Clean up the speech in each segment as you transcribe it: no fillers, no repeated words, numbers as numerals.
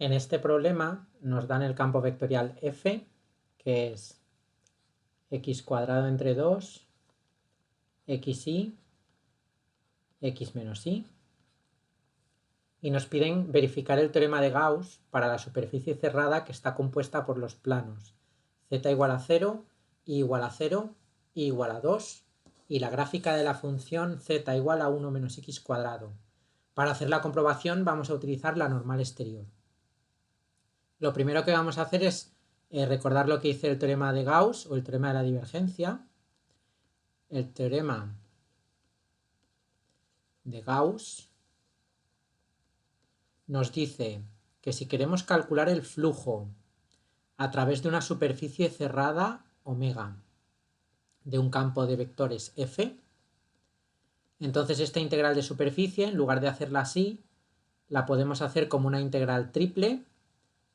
En este problema nos dan el campo vectorial f, que es x cuadrado entre 2, xy, x menos y. Y nos piden verificar el teorema de Gauss para la superficie cerrada que está compuesta por los planos z igual a 0, y igual a 0, y igual a 2, y la gráfica de la función z igual a 1 menos x cuadrado. Para hacer la comprobación vamos a utilizar la normal exterior. Lo primero que vamos a hacer es recordar lo que dice el teorema de Gauss o el teorema de la divergencia. El teorema de Gauss nos dice que si queremos calcular el flujo a través de una superficie cerrada omega de un campo de vectores f, entonces esta integral de superficie, en lugar de hacerla así, la podemos hacer como una integral triple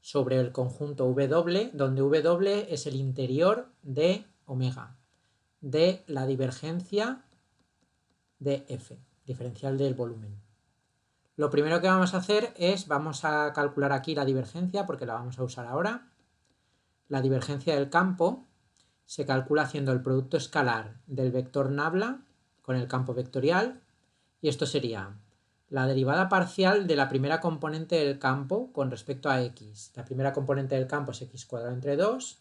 sobre el conjunto W, donde W es el interior de omega, de la divergencia de f, diferencial del volumen. Lo primero que vamos a hacer es, vamos a calcular aquí la divergencia, porque la vamos a usar ahora. La divergencia del campo se calcula haciendo el producto escalar del vector nabla con el campo vectorial, y esto sería la derivada parcial de la primera componente del campo con respecto a x. La primera componente del campo es x cuadrado entre 2,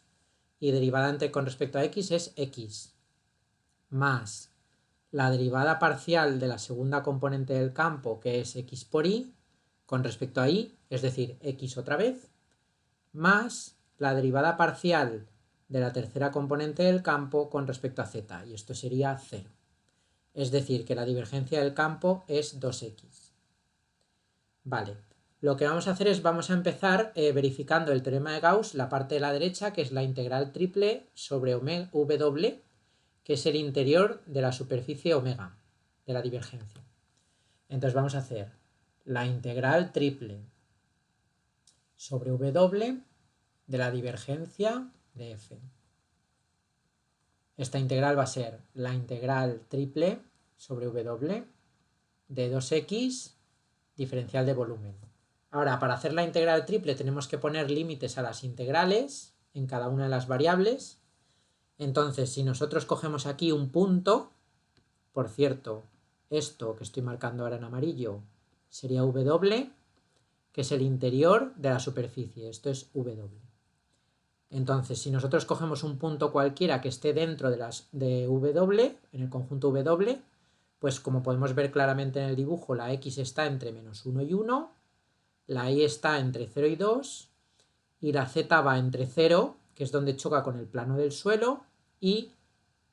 y derivada con respecto a x es x, más la derivada parcial de la segunda componente del campo, que es x por y, con respecto a y, es decir, x otra vez, más la derivada parcial de la tercera componente del campo con respecto a z, y esto sería 0. Es decir, que la divergencia del campo es 2x. Vale, lo que vamos a hacer es, vamos a empezar verificando el teorema de Gauss, la parte de la derecha, que es la integral triple sobre w, que es el interior de la superficie omega, de la divergencia. Entonces vamos a hacer la integral triple sobre w de la divergencia de f. Esta integral va a ser la integral triple sobre w de 2x diferencial de volumen. Ahora, para hacer la integral triple tenemos que poner límites a las integrales en cada una de las variables. Entonces, si nosotros cogemos aquí un punto, por cierto, esto que estoy marcando ahora en amarillo sería w, que es el interior de la superficie. Esto es w. Entonces, si nosotros cogemos un punto cualquiera que esté dentro de w, en el conjunto w, pues como podemos ver claramente en el dibujo, la x está entre menos 1 y 1, la y está entre 0 y 2, y la z va entre 0, que es donde choca con el plano del suelo, y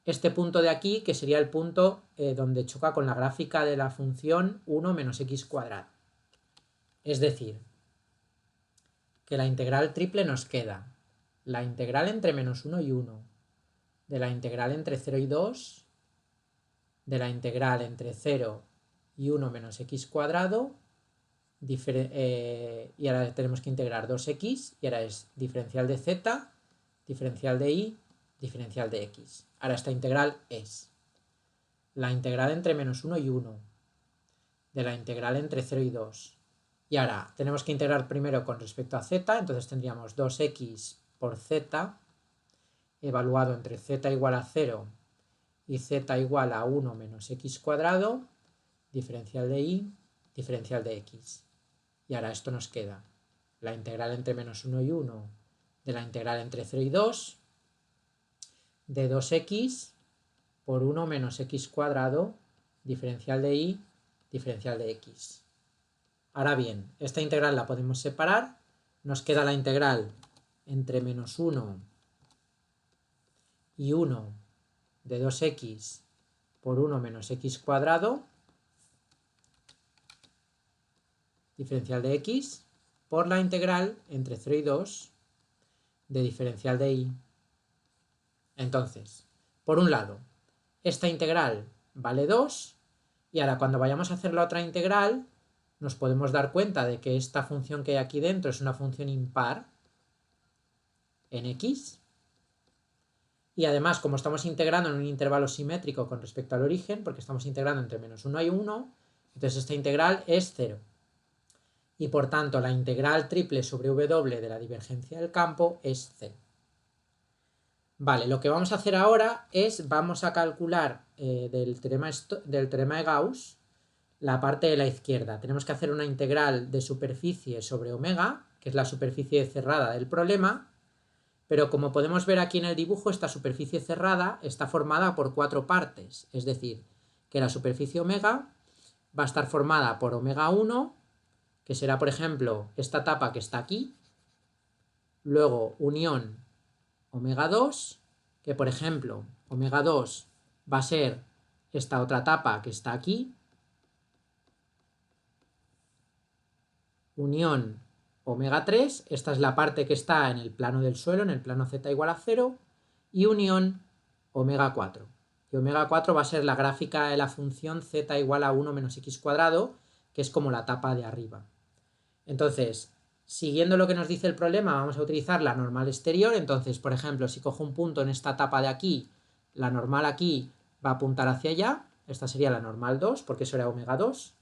este punto de aquí, que sería el punto donde choca con la gráfica de la función 1 menos x cuadrado. Es decir, que la integral triple nos queda la integral entre menos 1 y 1, de la integral entre 0 y 2, de la integral entre 0 y 1 menos x cuadrado, y ahora tenemos que integrar 2x, y ahora es diferencial de z, diferencial de y, diferencial de x. Ahora esta integral es la integral entre menos 1 y 1, de la integral entre 0 y 2. Y ahora tenemos que integrar primero con respecto a z, entonces tendríamos 2x por z, evaluado entre z igual a 0 y z igual a 1 menos x cuadrado, diferencial de y, diferencial de x. Y ahora esto nos queda la integral entre menos 1 y 1 de la integral entre 0 y 2 de 2x por 1 menos x cuadrado, diferencial de y, diferencial de x. Ahora bien, esta integral la podemos separar, nos queda la integral entre menos 1 y 1 de 2x por 1 menos x cuadrado, diferencial de x, por la integral entre 0 y 2 de diferencial de y. Entonces, por un lado, esta integral vale 2, y ahora cuando vayamos a hacer la otra integral nos podemos dar cuenta de que esta función que hay aquí dentro es una función impar en x, y además, como estamos integrando en un intervalo simétrico con respecto al origen, porque estamos integrando entre menos 1 y 1, entonces esta integral es 0. y por tanto la integral triple sobre W de la divergencia del campo es 0. Vale, lo que vamos a hacer ahora es, vamos a calcular del teorema de Gauss la parte de la izquierda. Tenemos que hacer una integral de superficie sobre omega, que es la superficie cerrada del problema, pero como podemos ver aquí en el dibujo, esta superficie cerrada está formada por 4 partes, es decir, que la superficie omega va a estar formada por omega 1, que será, por ejemplo, esta tapa que está aquí, luego unión omega 2, que por ejemplo, omega 2 va a ser esta otra tapa que está aquí, unión omega 3, esta es la parte que está en el plano del suelo, en el plano z igual a 0, y unión omega 4. Y omega 4 va a ser la gráfica de la función z igual a 1 menos x cuadrado, que es como la tapa de arriba. Entonces, siguiendo lo que nos dice el problema, vamos a utilizar la normal exterior. Entonces, por ejemplo, si cojo un punto en esta tapa de aquí, la normal aquí va a apuntar hacia allá, esta sería la normal 2, porque eso era omega 2.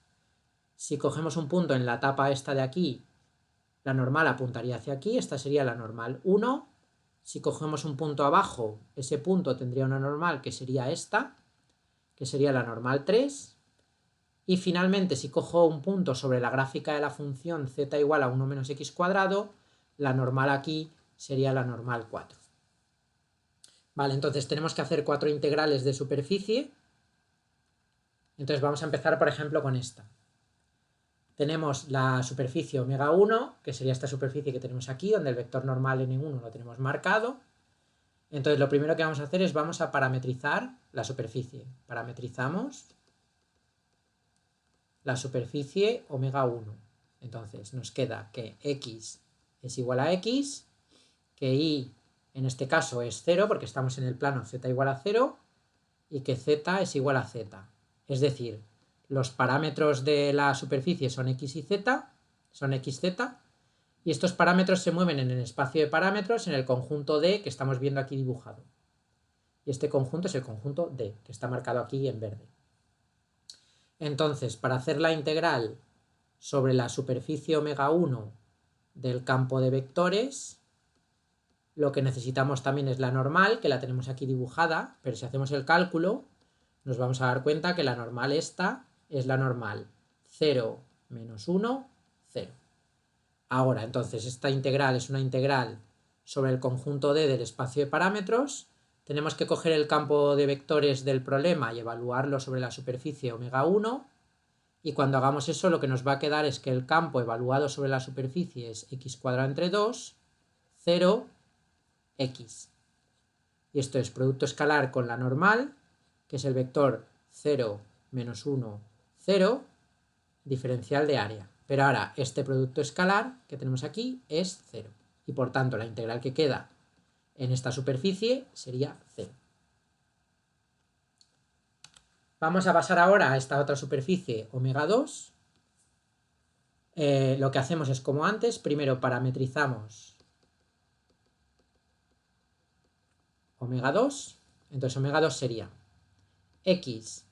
Si cogemos un punto en la tapa esta de aquí, la normal apuntaría hacia aquí, esta sería la normal 1. Si cogemos un punto abajo, ese punto tendría una normal que sería esta, que sería la normal 3. Y finalmente, si cojo un punto sobre la gráfica de la función z igual a 1 menos x cuadrado, la normal aquí sería la normal 4. Vale, entonces tenemos que hacer 4 integrales de superficie. Entonces vamos a empezar, por ejemplo, con esta. Tenemos la superficie omega 1, que sería esta superficie que tenemos aquí, donde el vector normal n1 lo tenemos marcado. Entonces lo primero que vamos a hacer es vamos a parametrizar la superficie. Parametrizamos la superficie omega 1. Entonces nos queda que x es igual a x, que y en este caso es 0 porque estamos en el plano z igual a 0 y que z es igual a z. Es decir, los parámetros de la superficie son x y z, son xz, y estos parámetros se mueven en el espacio de parámetros en el conjunto D que estamos viendo aquí dibujado. Y este conjunto es el conjunto D, que está marcado aquí en verde. Entonces, para hacer la integral sobre la superficie omega 1 del campo de vectores, lo que necesitamos también es la normal, que la tenemos aquí dibujada, pero si hacemos el cálculo, nos vamos a dar cuenta que la normal esta es la normal 0 menos 1, 0. Ahora, entonces, esta integral es una integral sobre el conjunto D del espacio de parámetros. Tenemos que coger el campo de vectores del problema y evaluarlo sobre la superficie omega 1. Y cuando hagamos eso, lo que nos va a quedar es que el campo evaluado sobre la superficie es x cuadrado entre 2, 0, x. Y esto es producto escalar con la normal, que es el vector 0, menos 1, 0, diferencial de área. Pero ahora este producto escalar que tenemos aquí es 0. Y por tanto la integral que queda en esta superficie sería 0. Vamos a pasar ahora a esta otra superficie, omega 2. Lo que hacemos es como antes, primero parametrizamos omega 2. Entonces omega 2 sería x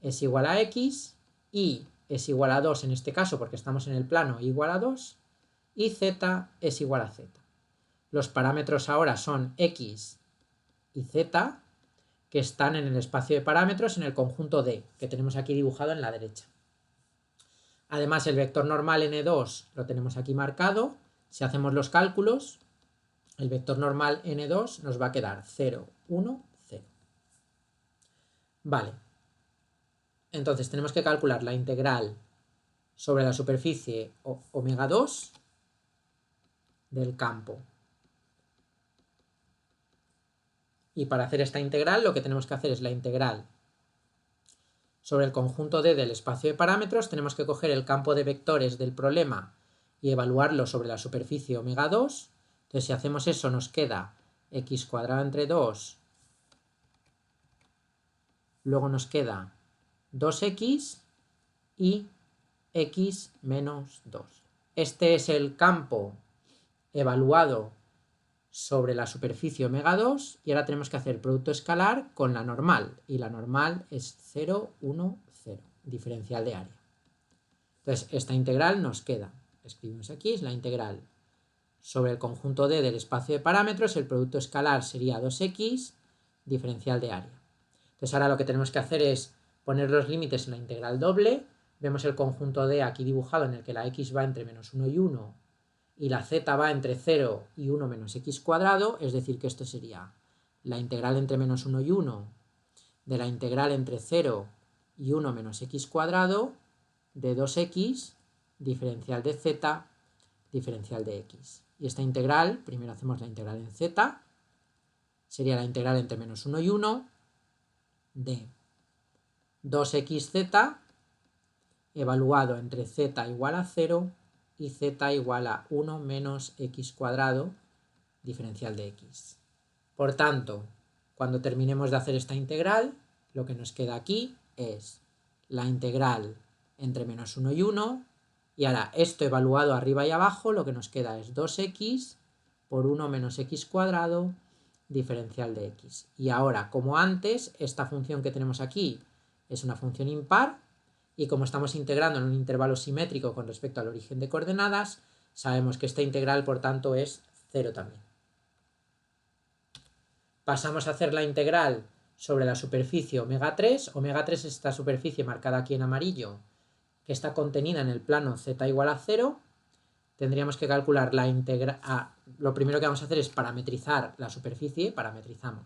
es igual a x, y es igual a 2 en este caso porque estamos en el plano igual a 2, y z es igual a z. Los parámetros ahora son x y z, que están en el espacio de parámetros en el conjunto D, que tenemos aquí dibujado en la derecha. Además, el vector normal n2 lo tenemos aquí marcado. Si hacemos los cálculos, el vector normal n2 nos va a quedar 0, 1, 0. Vale. Entonces tenemos que calcular la integral sobre la superficie omega 2 del campo. Y para hacer esta integral lo que tenemos que hacer es la integral sobre el conjunto D del espacio de parámetros. Tenemos que coger el campo de vectores del problema y evaluarlo sobre la superficie omega 2. Entonces si hacemos eso nos queda x cuadrado entre 2, luego nos queda 2x y x menos 2. Este es el campo evaluado sobre la superficie omega 2 y ahora tenemos que hacer producto escalar con la normal, y la normal es 0, 1, 0, diferencial de área. Entonces esta integral nos queda escribimos aquí, es la integral sobre el conjunto D del espacio de parámetros, el producto escalar sería 2x, diferencial de área. Entonces ahora lo que tenemos que hacer es poner los límites en la integral doble, vemos el conjunto D aquí dibujado en el que la x va entre menos 1 y 1 y la z va entre 0 y 1 menos x cuadrado, es decir que esto sería la integral entre menos 1 y 1 de la integral entre 0 y 1 menos x cuadrado de 2x, diferencial de z, diferencial de x. Y esta integral, primero hacemos la integral en z, sería la integral entre menos 1 y 1 de 2xz evaluado entre z igual a 0 y z igual a 1 menos x cuadrado, diferencial de x. Por tanto, cuando terminemos de hacer esta integral, lo que nos queda aquí es la integral entre menos 1 y 1, y ahora esto evaluado arriba y abajo, lo que nos queda es 2x por 1 menos x cuadrado, diferencial de x. Y ahora, como antes, esta función que tenemos aquí es una función impar, y como estamos integrando en un intervalo simétrico con respecto al origen de coordenadas, sabemos que esta integral, por tanto, es 0 también. Pasamos a hacer la integral sobre la superficie omega 3. Omega 3 es esta superficie marcada aquí en amarillo, que está contenida en el plano z igual a 0. Tendríamos que calcular la integral. Lo primero que vamos a hacer es parametrizar la superficie. Parametrizamos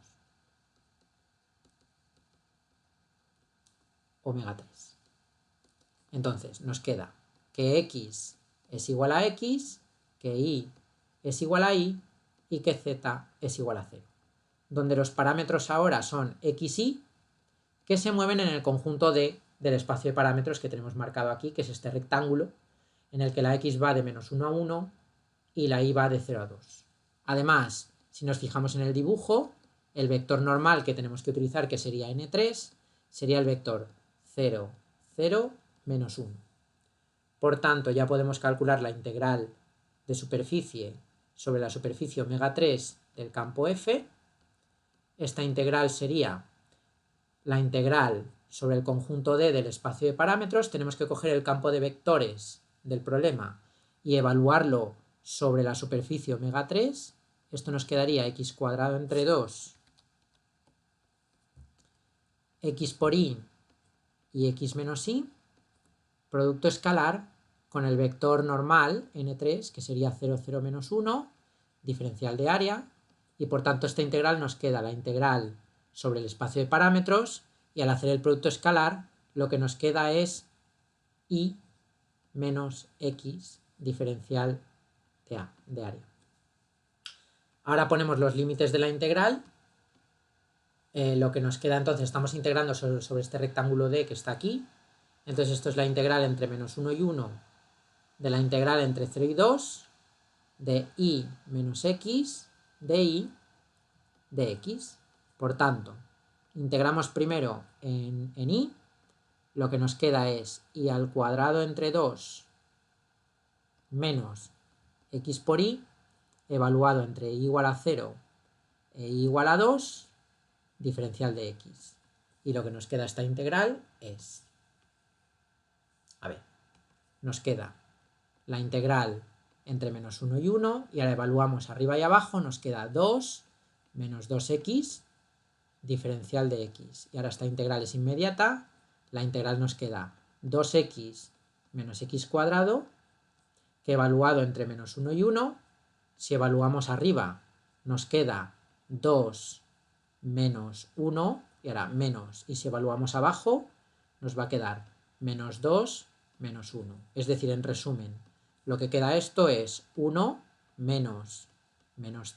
omega 3. Entonces nos queda que x es igual a x, que y es igual a y y que z es igual a 0. Donde los parámetros ahora son x y, que se mueven en el conjunto del espacio de parámetros que tenemos marcado aquí, que es este rectángulo, en el que la x va de menos 1 a 1 y la y va de 0 a 2. Además, si nos fijamos en el dibujo, el vector normal que tenemos que utilizar, que sería n3, sería el vector 0, 0, menos 1. Por tanto, ya podemos calcular la integral de superficie sobre la superficie omega 3 del campo F. Esta integral sería la integral sobre el conjunto D del espacio de parámetros. Tenemos que coger el campo de vectores del problema y evaluarlo sobre la superficie omega 3. Esto nos quedaría x cuadrado entre 2, x por y y x menos y, producto escalar con el vector normal n3, que sería 0, 0, menos 1, diferencial de área, y por tanto esta integral nos queda la integral sobre el espacio de parámetros, y al hacer el producto escalar lo que nos queda es y menos x, diferencial de área. Ahora ponemos los límites de la integral. Lo que nos queda entonces, estamos integrando sobre este rectángulo D que está aquí. Entonces esto es la integral entre menos 1 y 1 de la integral entre 0 y 2 de y menos x de y de x. Por tanto, integramos primero en y, lo que nos queda es y al cuadrado entre 2 menos x por y, evaluado entre y igual a 0 e y igual a 2, diferencial de x. Y lo que nos queda esta integral es, nos queda la integral entre menos 1 y 1, y ahora evaluamos arriba y abajo, nos queda 2 menos 2x, diferencial de x. Y ahora esta integral es inmediata, la integral nos queda 2x menos x cuadrado, que evaluado entre menos 1 y 1, si evaluamos arriba, nos queda 2 menos 1, y ahora menos, y si evaluamos abajo, nos va a quedar menos 2 menos 1. Es decir, en resumen, lo que queda esto es 1 menos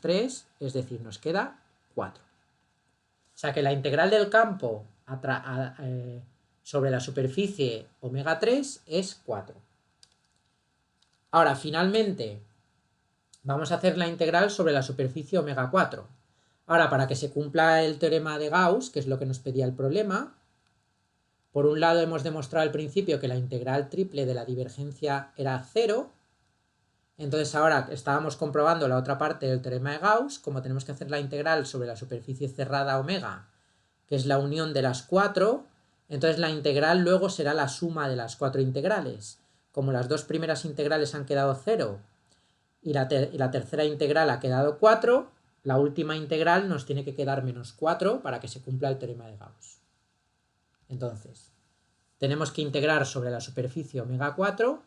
3, es decir, nos queda 4. O sea que la integral del campo sobre la superficie omega 3 es 4. Ahora, finalmente, vamos a hacer la integral sobre la superficie omega 4. Ahora, para que se cumpla el teorema de Gauss, que es lo que nos pedía el problema, por un lado hemos demostrado al principio que la integral triple de la divergencia era 0. Entonces ahora estábamos comprobando la otra parte del teorema de Gauss. Como tenemos que hacer la integral sobre la superficie cerrada omega, que es la unión de las 4, entonces la integral luego será la suma de las 4 integrales. como las dos primeras integrales han quedado 0 y la tercera integral ha quedado 4, la última integral nos tiene que quedar menos 4 para que se cumpla el teorema de Gauss. Entonces, tenemos que integrar sobre la superficie omega 4.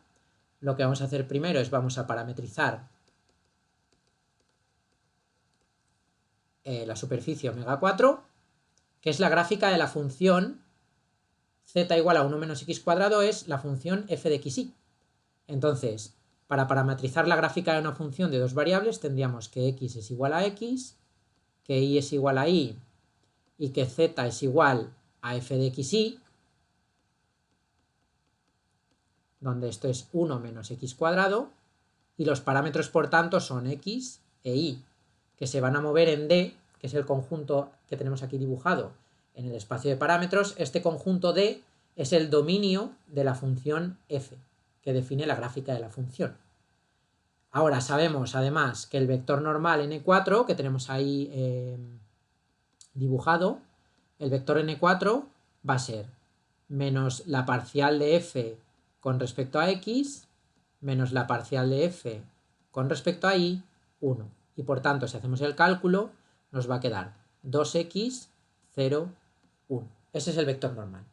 Lo que vamos a hacer primero es vamos a parametrizar la superficie omega 4, que es la gráfica de la función z igual a 1 menos x cuadrado, es la función f de xy. Entonces, para parametrizar la gráfica de una función de dos variables, tendríamos que x es igual a x, que y es igual a y y que z es igual a f de xy, donde esto es 1 menos x cuadrado, y los parámetros, por tanto, son x e y, que se van a mover en D, que es el conjunto que tenemos aquí dibujado en el espacio de parámetros. Este conjunto D es el dominio de la función f, que define la gráfica de la función. Ahora sabemos, además, que el vector normal n4, que tenemos ahí dibujado, el vector n4 va a ser menos la parcial de f con respecto a x, menos la parcial de f con respecto a y, 1. Y por tanto, si hacemos el cálculo, nos va a quedar 2x, 0, 1. Ese es el vector normal.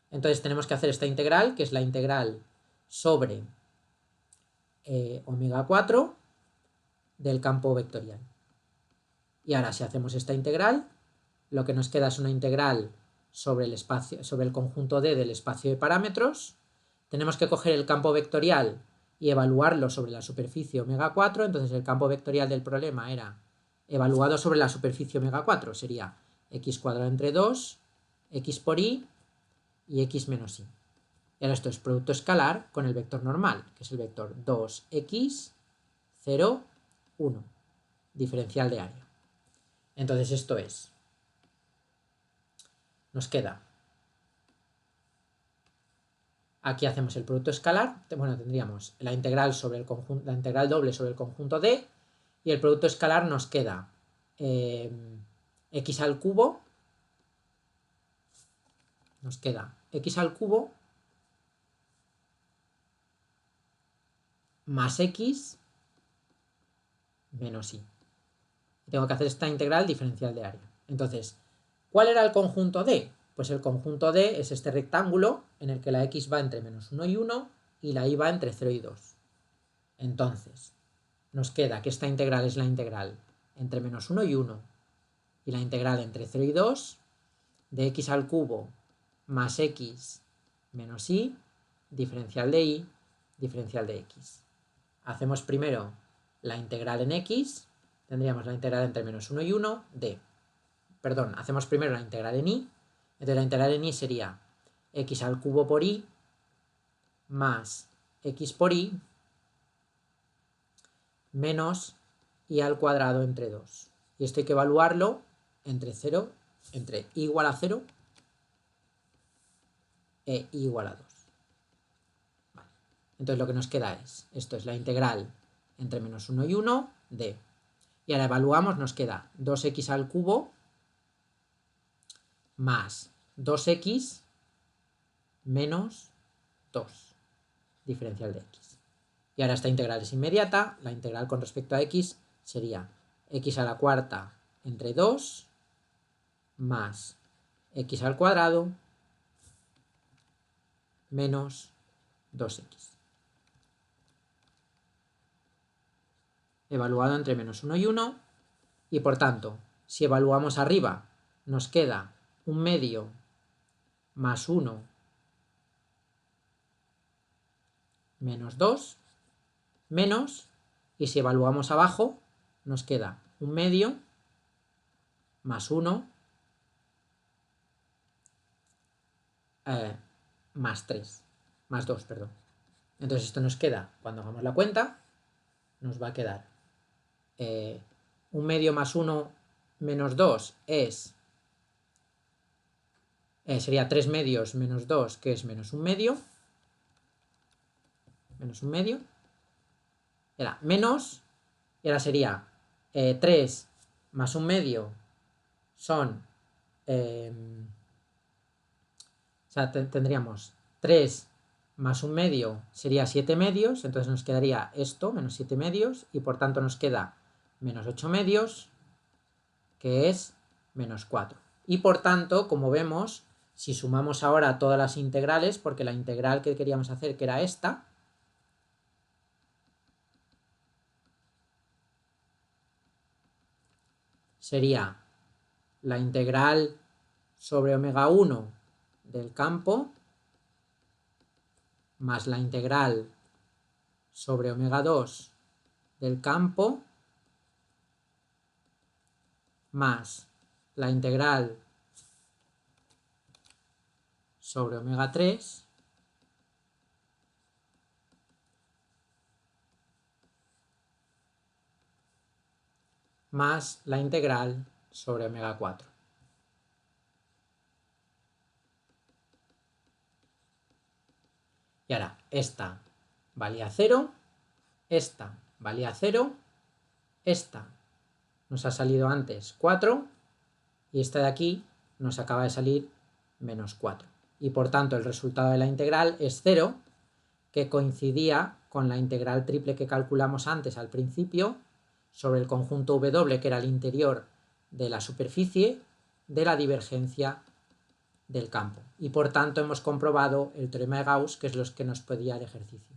Entonces tenemos que hacer esta integral, que es la integral sobre omega 4 del campo vectorial. Y ahora, si hacemos esta integral, lo que nos queda es una integral sobre el espacio, sobre el conjunto D del espacio de parámetros. Tenemos que coger el campo vectorial y evaluarlo sobre la superficie omega 4. Entonces el campo vectorial del problema era evaluado sobre la superficie omega 4, sería x cuadrado entre 2, x por y x menos y. Y ahora esto es producto escalar con el vector normal, que es el vector 2x, 0, 1, diferencial de área. Entonces esto es, nos queda, aquí hacemos el producto escalar, bueno, tendríamos la integral sobre el conjunto, la integral doble sobre el conjunto D, y el producto escalar nos queda x al cubo, nos queda x al cubo más x menos y. Tengo que hacer esta integral diferencial de área. Entonces, ¿cuál era el conjunto D? Pues el conjunto D es este rectángulo en el que la x va entre menos 1 y 1 y la y va entre 0 y 2. Entonces, nos queda que esta integral es la integral entre menos 1 y 1 y la integral entre 0 y 2 de x al cubo más x menos y, diferencial de y, diferencial de x. Hacemos primero la integral en x, tendríamos la integral entre menos 1 y 1 de, perdón, hacemos primero la integral en y, entonces la integral en y sería x al cubo por y más x por y menos y al cuadrado entre 2. Y esto hay que evaluarlo entre 0, entre y igual a 0 e y igual a 2. Vale. Entonces lo que nos queda es, esto es la integral entre menos 1 y 1 de, y ahora evaluamos, nos queda 2x al cubo más 2x menos 2, diferencial de x. Y ahora esta integral es inmediata, la integral con respecto a x sería x a la cuarta entre 2 más x al cuadrado menos 2x. Evaluado entre menos 1 y 1, y por tanto, si evaluamos arriba, nos queda un medio más 1 menos 2, menos, y si evaluamos abajo, nos queda un medio más 1 más 3, más 2, perdón. Entonces esto nos queda, cuando hagamos la cuenta, nos va a quedar un medio más 1 menos 2 es, sería 3 medios menos 2, que es menos un medio, era menos, y ahora sería 3 más un medio son, o sea, tendríamos 3 más 1/2 sería 7/2, entonces nos quedaría esto, menos 7/2, y por tanto nos queda menos 8/2, que es menos 4. Y por tanto, como vemos, si sumamos ahora todas las integrales, porque la integral que queríamos hacer, que era esta, sería la integral sobre omega 1 del campo más la integral sobre omega 2 del campo más la integral sobre omega 3 más la integral sobre omega 4. Y ahora, esta valía 0, esta valía 0, esta nos ha salido antes 4 y esta de aquí nos acaba de salir menos 4. Y por tanto el resultado de la integral es 0, que coincidía con la integral triple que calculamos antes al principio sobre el conjunto W, que era el interior de la superficie, de la divergencia del campo. Y por tanto hemos comprobado el teorema de Gauss, que es lo que nos pedía el ejercicio.